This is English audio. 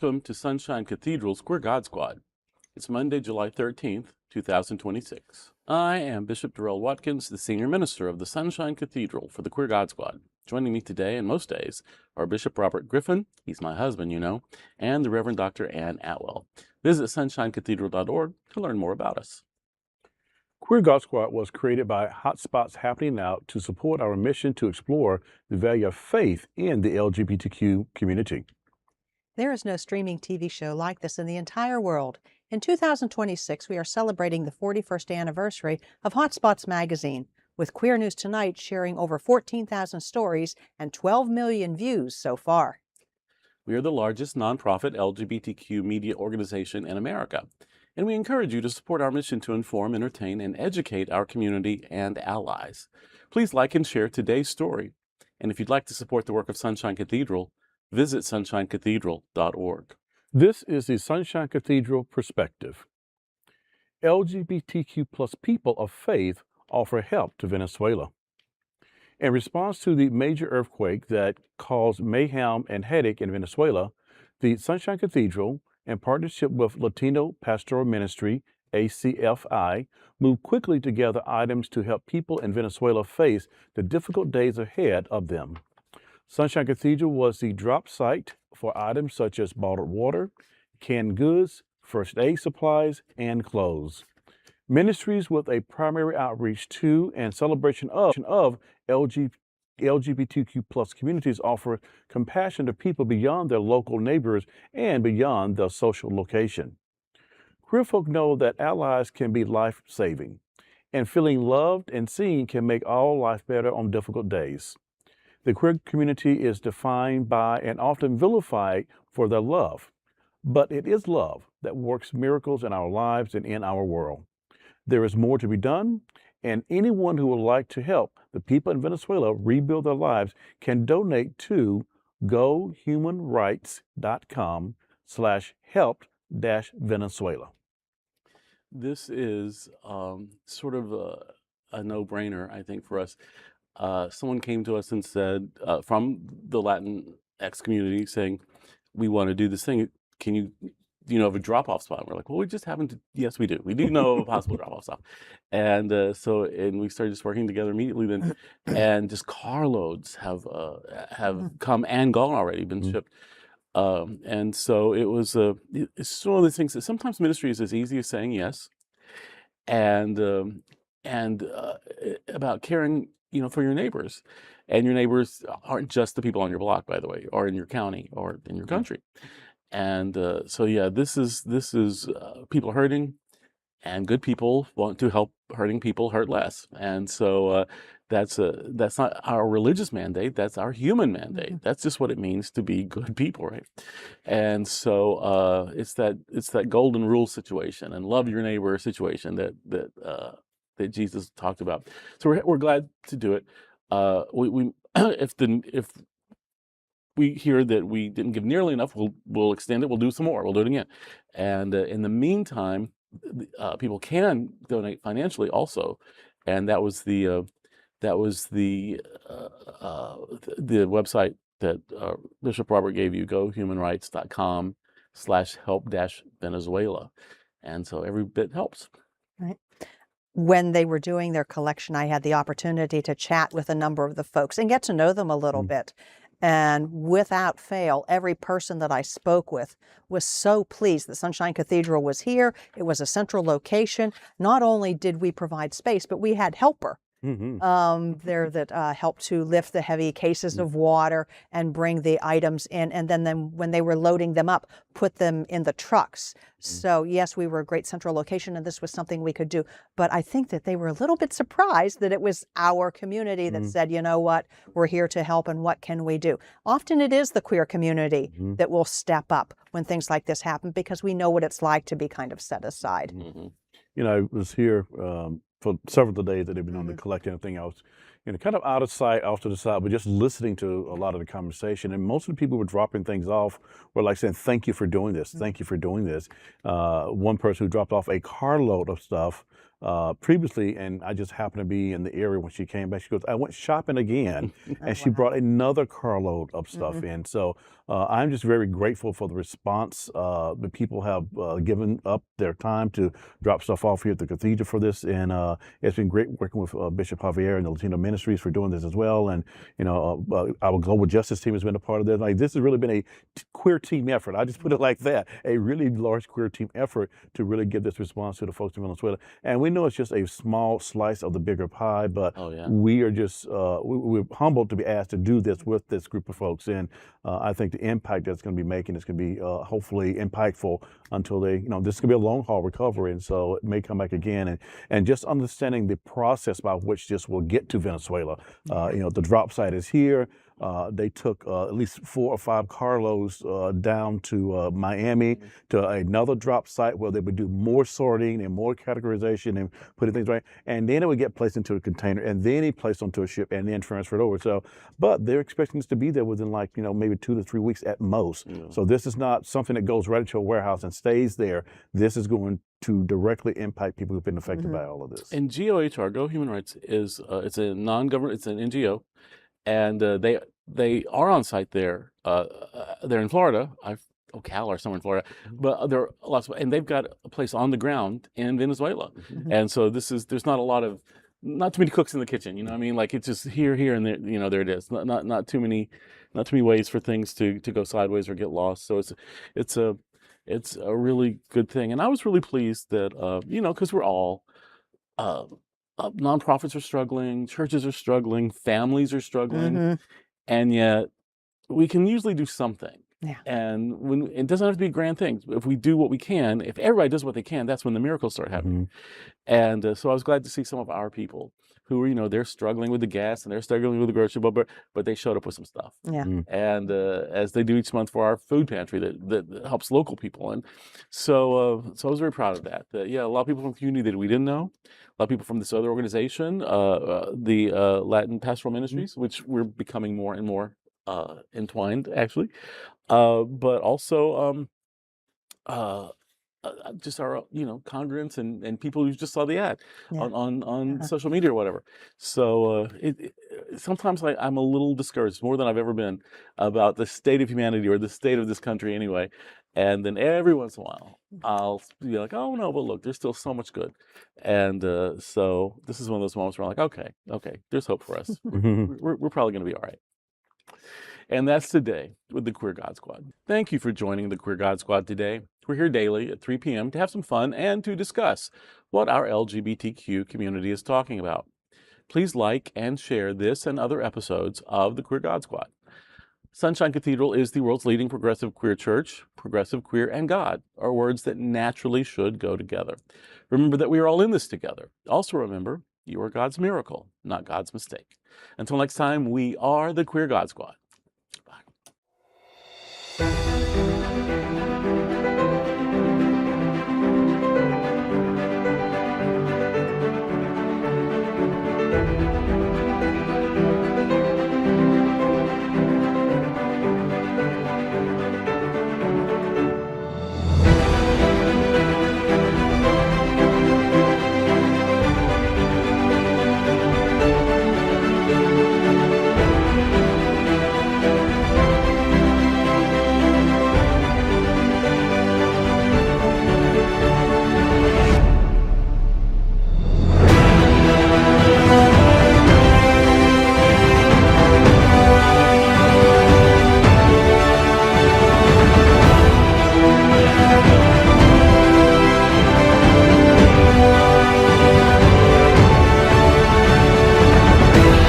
welcome to Sunshine Cathedral's Queer God Squad. It's Monday, July 13th, 2026. I am Bishop Darrell Watkins, the Senior Minister of the Sunshine Cathedral for the Queer God Squad. Joining me today and most days are Bishop Robert Griffin, he's my husband, you know, and the Reverend Dr. Ann Atwell. Visit sunshinecathedral.org to learn more about us. Queer God Squad was created by Hotspots Happening Now to support our mission to explore the value of faith in the LGBTQ community. There is no streaming TV show like this in the entire world. In 2026, we are celebrating the 41st anniversary of Hotspots magazine, with Queer News Tonight sharing over 14,000 stories and 12 million views so far. We are the largest nonprofit LGBTQ media organization in America, and we encourage you to support our mission to inform, entertain, and educate our community and allies. Please like and share today's story. And if you'd like to support the work of Sunshine Cathedral, visit sunshinecathedral.org. This is the Sunshine Cathedral perspective. LGBTQ plus people of faith offer help to Venezuela. In response to the major earthquake that caused mayhem and headache in Venezuela, the Sunshine Cathedral, in partnership with Latino Pastoral Ministry, ACFI, moved quickly to gather items to help people in Venezuela face the difficult days ahead of them. Sunshine Cathedral was the drop site for items such as bottled water, canned goods, first aid supplies, and clothes. Ministries with a primary outreach to and celebration of LGBTQ plus communities offer compassion to people beyond their local neighbors and beyond their social location. Queer folk know that allies can be life-saving, and feeling loved and seen can make all life better on difficult days. The queer community is defined by and often vilified for their love, but it is love that works miracles in our lives and in our world. There is more to be done, and anyone who would like to help the people in Venezuela rebuild their lives can donate to gohumanrights.com/help-Venezuela. This is sort of a no-brainer, I think, for us. Someone came to us and said, from the Latinx community, saying, we want to do this thing. Can you know of a drop-off spot? We're like, well, we just happen to, yes, we do. We do know of a possible drop-off spot. And and we started just working together immediately then. And just carloads have come and gone already, been shipped. And so it was, it's one of those things that sometimes ministry is as easy as saying yes. And about caring, you know, for your neighbors. And your neighbors aren't just the people on your block, by the way, or in your county or in your country. And so yeah, this is people hurting, and good people want to help hurting people hurt less. And so that's not our religious mandate, that's our human mandate. That's just what it means to be good people, right? And so it's that golden rule situation and love your neighbor situation that Jesus talked about. So we're glad to do it. If we hear that we didn't give nearly enough, we'll extend it. We'll do some more. We'll do it again. And in the meantime, people can donate financially also. And that was the website that Bishop Robert gave you, gohumanrights.com/help-Venezuela. And so every bit helps. Right. When they were doing their collection, I had the opportunity to chat with a number of the folks and get to know them a little bit. And without fail, every person that I spoke with was so pleased that Sunshine Cathedral was here. It was a central location. Not only did we provide space, but we had helper there that helped to lift the heavy cases of water and bring the items in. And then when they were loading them up, put them in the trucks. So yes, we were a great central location and this was something we could do. But I think that they were a little bit surprised that it was our community that said, you know what, we're here to help and what can we do? Often it is the queer community that will step up when things like this happen because we know what it's like to be kind of set aside. You know, I was here for several of the days that they've been on the collecting and everything else, you know, kind of out of sight, off to the side, but just listening to a lot of the conversation. And most of the people were dropping things off were like saying, thank you for doing this. Thank you for doing this. One person who dropped off a carload of stuff previously, and I just happened to be in the area when she came back. She goes, I went shopping again, Oh, and she wow. brought another carload of stuff Mhm. in. So I'm just very grateful for the response. The people have given up their time to drop stuff off here at the cathedral for this, and it's been great working with Bishop Javier and the Latino Ministries for doing this as well. And our global justice team has been a part of this. Like, this has really been a queer team effort. I just put it like that, a really large queer team effort to really give this response to the folks in Venezuela. And we know it's just a small slice of the bigger pie, but Oh yeah. we are just we're humbled to be asked to do this with this group of folks. And I think the impact that's going to be making is going to be hopefully impactful until they, this is going to be a long haul recovery, and so it may come back again. And just understanding the process by which this will get to Venezuela. The drop site is here. They took at least 4 or 5 carloads down to Miami to another drop site where they would do more sorting and more categorization and putting things right. And then it would get placed into a container and then it placed onto a ship and then transferred over. So, but they're expecting this to be there within maybe 2 to 3 weeks at most. Yeah. So this is not something that goes right into a warehouse and stays there. This is going to directly impact people who've been affected by all of this. And GOHR, Go Human Rights, is it's a non-government, it's an NGO, and they are on site there. They're in Florida, Ocala or somewhere in Florida, but there are lots of, and they've got a place on the ground in Venezuela, and so there's not too many cooks in the kitchen. You know what I mean? Like, it's just here, and there. There it is. Not too many ways for things to go sideways or get lost. So it's a really good thing, and I was really pleased that because we're all. Nonprofits are struggling, churches are struggling, families are struggling, and yet we can usually do something. Yeah. And when it doesn't have to be grand things, if we do what we can, if everybody does what they can, that's when the miracles start happening. And so I was glad to see some of our people who are, they're struggling with the gas and they're struggling with the grocery bill, but they showed up with some stuff. Yeah. And as they do each month for our food pantry that helps local people. And so I was very proud of that. A lot of people from the community that we didn't know, a lot of people from this other organization, the Latin Pastoral Ministries, which we're becoming more and more entwined, actually, but also just our congregants and people who just saw the ad on social media or whatever. So sometimes I'm a little discouraged, more than I've ever been, about the state of humanity or the state of this country anyway. And then every once in a while I'll be like, oh no, but look, there's still so much good. And so this is one of those moments where I'm like, okay, there's hope for us. We're probably going to be all right. And that's today with the Queer God Squad. Thank you for joining the Queer God Squad today. We're here daily at 3 p.m. to have some fun and to discuss what our LGBTQ community is talking about. Please like and share this and other episodes of the Queer God Squad. Sunshine Cathedral is the world's leading progressive queer church. Progressive, queer, and God are words that naturally should go together. Remember that we are all in this together. Also remember, you are God's miracle, not God's mistake. Until next time, we are the Queer God Squad.